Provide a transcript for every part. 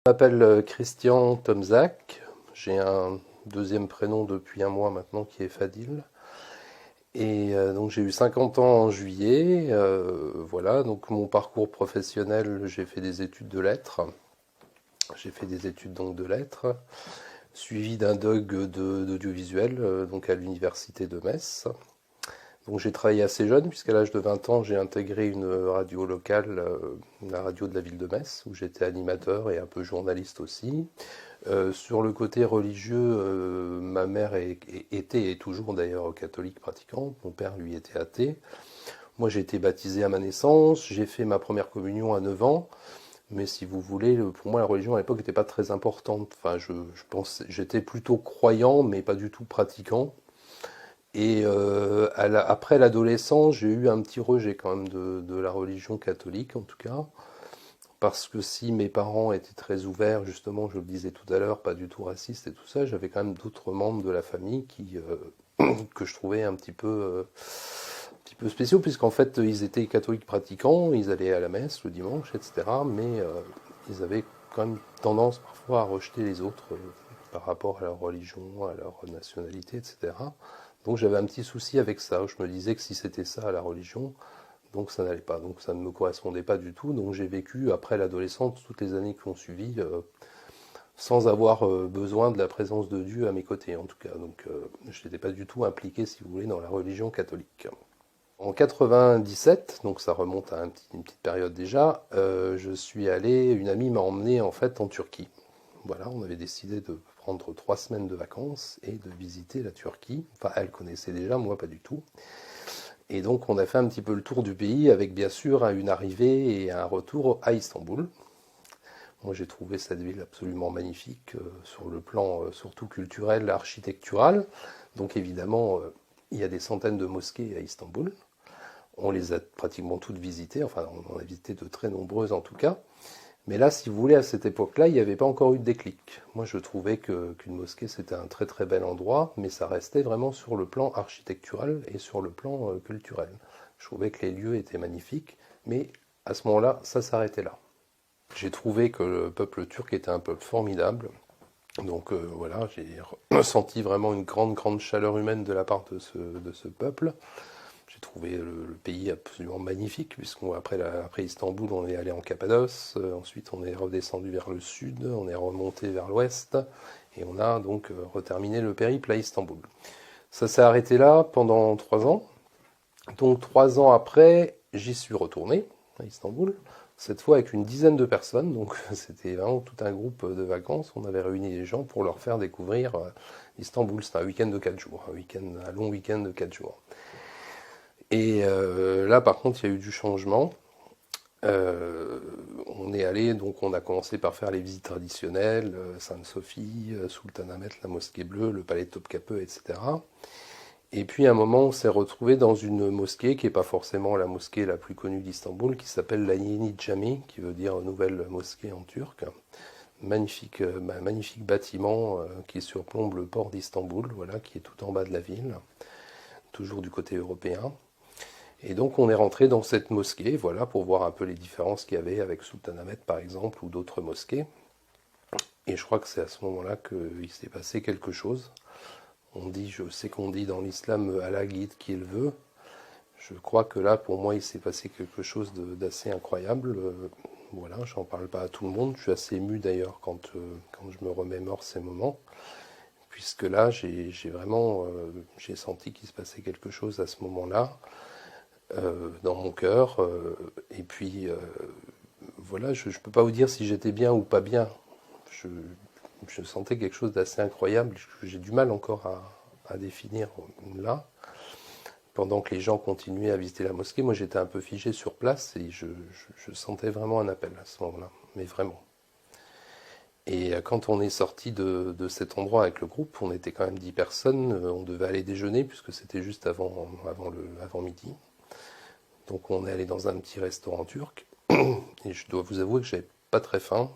Je m'appelle Christian Tomzak. J'ai un deuxième prénom depuis un mois maintenant qui est Fadil. Et donc j'ai eu 50 ans en juillet. Voilà, donc mon parcours professionnel, j'ai fait des études de lettres. J'ai fait des études donc de lettres, suivi d'un DUG d'audiovisuel donc à l'université de Metz. Donc j'ai travaillé assez jeune, puisqu'à l'âge de 20 ans, j'ai intégré une radio locale, la radio de la ville de Metz, où j'étais animateur et un peu journaliste aussi. Sur le côté religieux, ma mère était et toujours d'ailleurs catholique pratiquante, mon père lui était athée. Moi j'ai été baptisé à ma naissance, j'ai fait ma première communion à 9 ans, mais si vous voulez, pour moi la religion à l'époque n'était pas très importante. Enfin, je pense, j'étais plutôt croyant, mais pas du tout pratiquant. Et après l'adolescence, j'ai eu un petit rejet quand même de la religion catholique en tout cas. Parce que si mes parents étaient très ouverts, justement, je le disais tout à l'heure, pas du tout racistes et tout ça, j'avais quand même d'autres membres de la famille que je trouvais un petit peu spéciaux, puisqu'en fait, ils étaient catholiques pratiquants, ils allaient à la messe le dimanche, etc. Mais ils avaient quand même tendance parfois à rejeter les autres par rapport à leur religion, à leur nationalité, etc. Donc j'avais un petit souci avec ça. Je me disais que si c'était ça, la religion, donc ça n'allait pas, donc ça ne me correspondait pas du tout. Donc j'ai vécu après l'adolescence toutes les années qui ont suivi sans avoir besoin de la présence de Dieu à mes côtés en tout cas. Donc je n'étais pas du tout impliqué, si vous voulez, dans la religion catholique. En 97, donc ça remonte à une petite période déjà, je suis allé, une amie m'a emmené en fait en Turquie. Voilà, on avait décidé de prendre 3 semaines de vacances et de visiter la Turquie. Enfin, elle connaissait déjà, moi pas du tout. Et donc on a fait un petit peu le tour du pays avec bien sûr une arrivée et un retour à Istanbul. Moi j'ai trouvé cette ville absolument magnifique sur le plan surtout culturel, architectural. Donc évidemment il y a des centaines de mosquées à Istanbul. On les a pratiquement toutes visitées, enfin on en a visité de très nombreuses en tout cas. Mais là, si vous voulez, à cette époque-là, il n'y avait pas encore eu de déclic. Moi, je trouvais qu'une mosquée, c'était un très très bel endroit, mais ça restait vraiment sur le plan architectural et sur le plan culturel. Je trouvais que les lieux étaient magnifiques, mais à ce moment-là, ça s'arrêtait là. J'ai trouvé que le peuple turc était un peuple formidable. Donc voilà, j'ai ressenti vraiment une grande, grande chaleur humaine de la part de ce peuple. J'ai trouvé le pays absolument magnifique, après Istanbul, on est allé en Cappadoce, ensuite on est redescendu vers le sud, on est remonté vers l'ouest, et on a donc reterminé le périple à Istanbul. Ça s'est arrêté là pendant 3 ans. Donc 3 ans après, j'y suis retourné à Istanbul, cette fois avec une dizaine de personnes, donc c'était vraiment tout un groupe de vacances. On avait réuni les gens pour leur faire découvrir Istanbul. C'était un week-end de 4 jours, un long week-end de 4 jours. Et là, par contre, il y a eu du changement. On est allé, donc on a commencé par faire les visites traditionnelles, Sainte-Sophie, Sultanahmet, la mosquée bleue, le palais de Topkapı, etc. Et puis à un moment, on s'est retrouvé dans une mosquée qui n'est pas forcément la mosquée la plus connue d'Istanbul, qui s'appelle la Yeni Cami, qui veut dire nouvelle mosquée en turc. Magnifique, magnifique bâtiment qui surplombe le port d'Istanbul, voilà, qui est tout en bas de la ville, toujours du côté européen. Et donc on est rentré dans cette mosquée, voilà, pour voir un peu les différences qu'il y avait avec Sultanahmet par exemple, ou d'autres mosquées. Et je crois que c'est à ce moment-là qu'il s'est passé quelque chose. On dit, je sais qu'on dit dans l'islam Allah guide qui le veut. Je crois que là, pour moi, il s'est passé quelque chose d'assez incroyable. Voilà, j'en parle pas à tout le monde. Je suis assez ému d'ailleurs quand je me remémore ces moments, puisque là, j'ai vraiment, j'ai senti qu'il se passait quelque chose à ce moment-là. Dans mon cœur. Et puis, voilà, je ne peux pas vous dire si j'étais bien ou pas bien. Je, je sentais quelque chose d'assez incroyable que j'ai du mal encore à définir là. Pendant que les gens continuaient à visiter la mosquée, moi j'étais un peu figé sur place et je sentais vraiment un appel à ce moment-là, mais vraiment. Et quand on est sorti de cet endroit avec le groupe, on était quand même 10 personnes, on devait aller déjeuner puisque c'était juste avant midi. Donc on est allé dans un petit restaurant turc et je dois vous avouer que j'avais pas très faim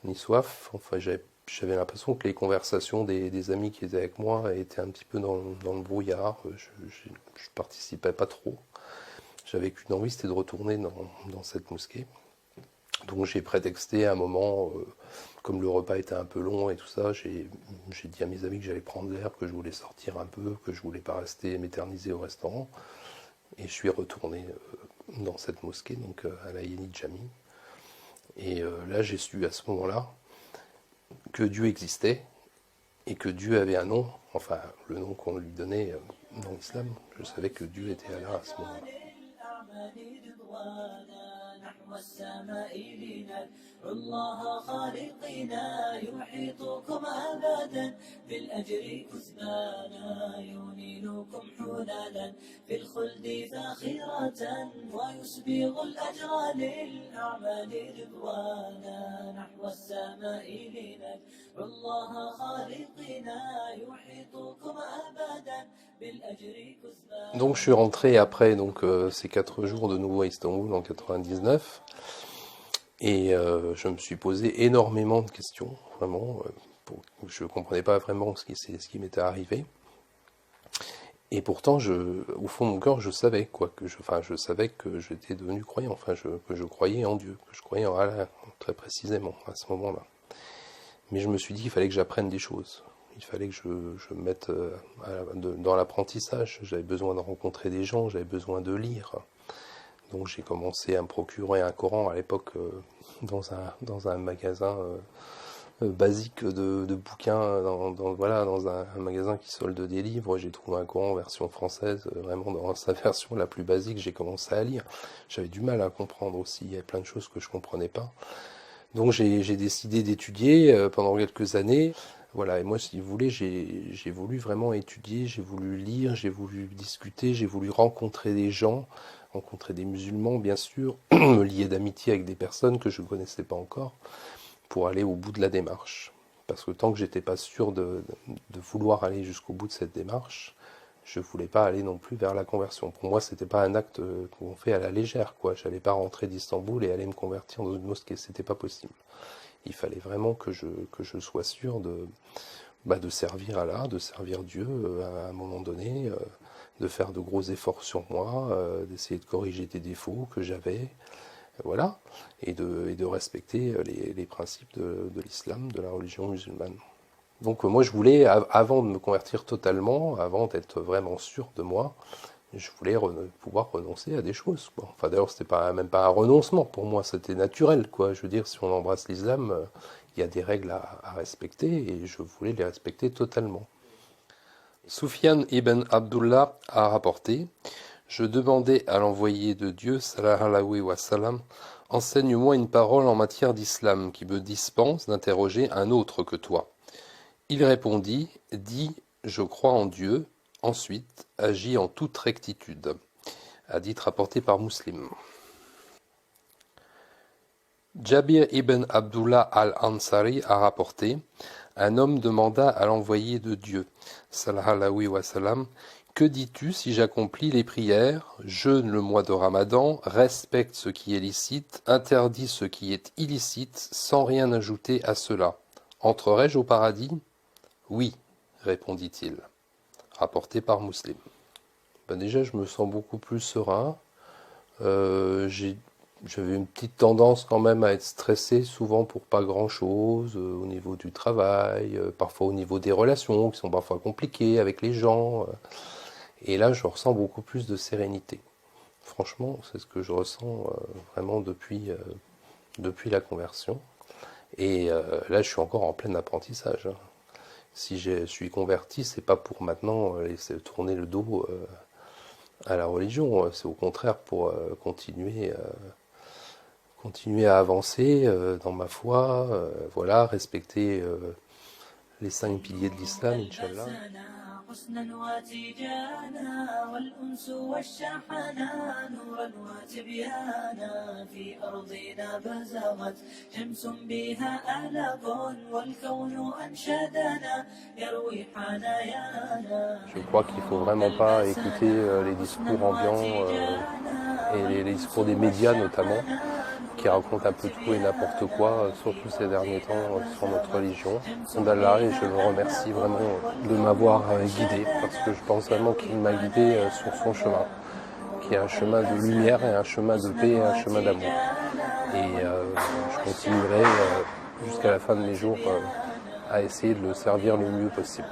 ni soif. Enfin j'avais l'impression que les conversations des amis qui étaient avec moi étaient un petit peu dans le brouillard. Je participais pas trop. J'avais qu'une envie, c'était de retourner dans cette mosquée. Donc j'ai prétexté à un moment, comme le repas était un peu long et tout ça, j'ai dit à mes amis que j'allais prendre l'air, que je voulais sortir un peu, que je voulais pas rester m'éterniser au restaurant. Et je suis retourné dans cette mosquée, donc à la Yeni Jami. Et là j'ai su à ce moment-là que Dieu existait et que Dieu avait un nom, enfin le nom qu'on lui donnait dans l'islam. Je savais que Dieu était Allah à ce moment-là. والسماء لنال الله خالقنا يحيطكم أبدا بالأجر كثبانا ينيلكم حلالا في الخلد فاخرة ويسبغ الأجر للأعمال رضوانا نحو السماء لنال الله خالقنا يحيطكم أبدا بالأجر كثبانا. Donc je suis rentré après ces 4 jours de nouveau à Istanbul en 99 et je me suis posé énormément de questions, vraiment. Je ne comprenais pas vraiment ce qui m'était arrivé. Et pourtant, au fond de mon cœur, je savais je savais que j'étais devenu croyant, que je croyais en Dieu, que je croyais en Allah très précisément à ce moment-là. Mais je me suis dit qu'il fallait que j'apprenne des choses. Il fallait que je me mette dans l'apprentissage. J'avais besoin de rencontrer des gens, j'avais besoin de lire. Donc j'ai commencé à me procurer un Coran à l'époque dans un magasin basique de bouquins, dans un magasin qui solde des livres. J'ai trouvé un Coran en version française, vraiment dans sa version la plus basique. J'ai commencé à lire. J'avais du mal à comprendre aussi. Il y avait plein de choses que je comprenais pas. Donc j'ai décidé d'étudier pendant quelques années. Voilà, et moi, si vous voulez, j'ai voulu vraiment étudier, j'ai voulu lire, j'ai voulu discuter, j'ai voulu rencontrer des gens, rencontrer des musulmans, bien sûr, me lier d'amitié avec des personnes que je ne connaissais pas encore, pour aller au bout de la démarche. Parce que tant que j'étais pas sûr de vouloir aller jusqu'au bout de cette démarche, je voulais pas aller non plus vers la conversion. Pour moi, c'était pas un acte qu'on fait à la légère, quoi. J'allais pas rentrer d'Istanbul et aller me convertir dans une mosquée, c'était pas possible. Il fallait vraiment que je sois sûr de servir Allah, de servir Dieu à un moment donné, de faire de gros efforts sur moi, d'essayer de corriger des défauts que j'avais, voilà, et de respecter les principes de l'islam, de la religion musulmane. Donc moi je voulais, avant de me convertir totalement, avant d'être vraiment sûr de moi, je voulais pouvoir renoncer à des choses, quoi. Enfin d'ailleurs c'était même pas un renoncement pour moi, c'était naturel, quoi. Je veux dire, si on embrasse l'islam, il y a des règles à respecter et je voulais les respecter totalement. Soufiane ibn Abdullah a rapporté: je demandais à l'envoyé de Dieu, sallallahu wa sallam, enseigne-moi une parole en matière d'islam qui me dispense d'interroger un autre que toi. Il répondit: dis, je crois en Dieu. Ensuite, agis en toute rectitude. Hadith rapporté par Muslim. Jabir ibn Abdullah al-Ansari a rapporté: un homme demanda à l'envoyé de Dieu, sallallahu wa sallam, que dis-tu si j'accomplis les prières, jeûne le mois de Ramadan, respecte ce qui est licite, interdis ce qui est illicite, sans rien ajouter à cela? Entrerai-je au paradis? Oui, répondit-il. Rapporté par Muslim. Déjà, je me sens beaucoup plus serein. J'avais une petite tendance quand même à être stressé, souvent pour pas grand-chose, au niveau du travail, parfois au niveau des relations, qui sont parfois compliquées avec les gens. Et là, je ressens beaucoup plus de sérénité. Franchement, c'est ce que je ressens vraiment depuis la conversion. Et là, je suis encore en plein apprentissage, hein. Si je suis converti, c'est pas pour maintenant laisser tourner le dos à la religion, c'est au contraire pour continuer à avancer dans ma foi, voilà, respecter les 5 piliers de l'islam, Inch'Allah. حسنا وتيجانا والأنس والشحنا نورا وتبيانا في أرضنا بزغت شمس بها ألق والكون أنشدنا يروي حنايانا. Je crois qu'il faut vraiment pas écouter les discours ambiants et les discours des médias notamment, qui racontent un peu tout et n'importe quoi, surtout ces derniers temps, sur notre religion. d'Allah, et je le remercie vraiment de m'avoir guidé, parce que je pense vraiment qu'il m'a guidé sur son chemin, qui est un chemin de lumière et un chemin de paix et un chemin d'amour. Et je continuerai jusqu'à la fin de mes jours à essayer de le servir le mieux possible.